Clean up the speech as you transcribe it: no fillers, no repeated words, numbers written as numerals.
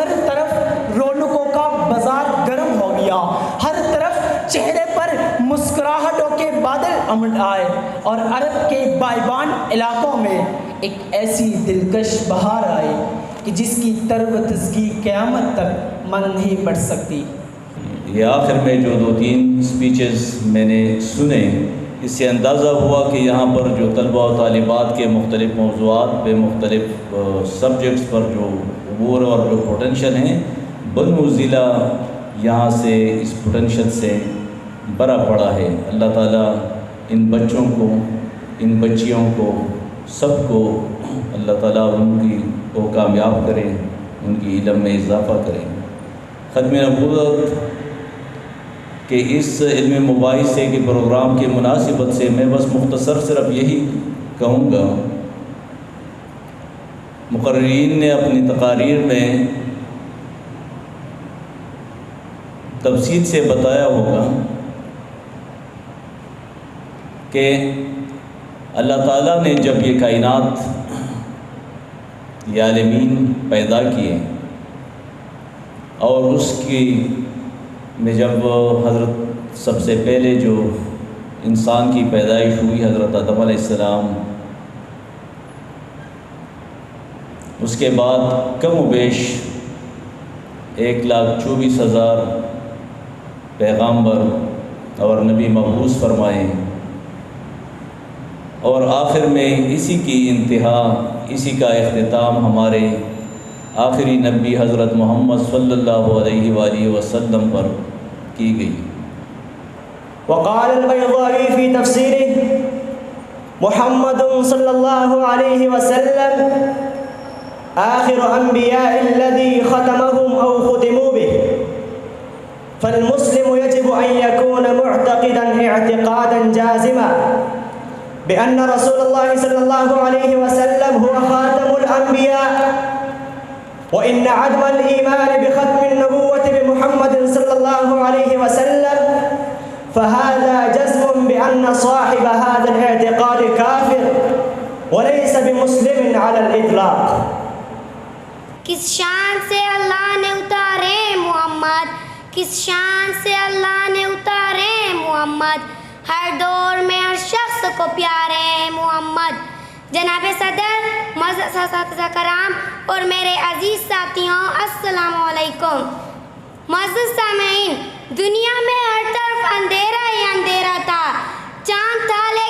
ہر طرف رونقوں کا بازار گرم ہو گیا، ہر طرف چہرے پر مسکراہٹوں کے بادل امڈ آئے، اور عرب کے بائبان علاقوں میں ایک ایسی دلکش بہار آئی کہ جس کی تر و تازگی قیامت تک من نہیں پڑ سکتی۔ یہ آخر میں جو 2-3 سپیچز میں نے سنے، اس سے اندازہ ہوا کہ یہاں پر جو طلباء و طالبات کے مختلف موضوعات پہ، مختلف سبجیکٹس پر جو امور اور جو پوٹینشل ہیں، بنو ضلع یہاں سے اس پوٹینشل سے بھرا پڑا ہے۔ اللہ تعالیٰ ان بچوں کو، ان بچیوں کو، سب کو اللہ تعالیٰ ان کو کامیاب کرے، ان کی علم میں اضافہ کرے۔ ختم نبوت کہ اس علم مباحثے کے پروگرام کی مناسبت سے میں بس مختصر صرف یہی کہوں گا، مقررین نے اپنی تقاریر میں تفصیل سے بتایا ہوگا کہ اللہ تعالیٰ نے جب یہ کائنات، یہ عالمین پیدا کیے، اور اس کی میں جب حضرت سب سے پہلے جو انسان کی پیدائش ہوئی حضرت آدم علیہ السلام، اس کے بعد کم و بیش 1,24,000 پیغامبر اور نبی مبعوث فرمائے، اور آخر میں اسی کی انتہا، اسی کا اختتام ہمارے آخری نبی حضرت محمد صلی اللہ علیہ وآلہ وسلم پر کی گئی۔ وقال البيضاوي في تفسيره محمد صلى الله عليه وسلم آخر أنبياء الذي ختمهم أو ختموا به، فالمسلم يجب أن يكون معتقدا اعتقادا جازما بأن رسول الله صلى الله عليه وسلم هو خاتم الأنبياء، وإن عدم الإيمان بختم النبوة بمحمد صلى الله عليه وسلم فهذا جزم بأن صاحب هذا الاعتقاد كافر وليس بمسلم على الإطلاق۔ کس شان سے اللہ نے اتارے محمد، کس شان سے اللہ نے اتارے محمد، ہر دور میں ہر شخص کو پیارے محمد۔ جناب صدر، معزز اساتذہ کرام اور میرے عزیز ساتھیوں، السلام علیکم۔ معزز سامعین، دنیا میں ہر طرف اندھیرا ہی اندھیرا تھا، چاند تالے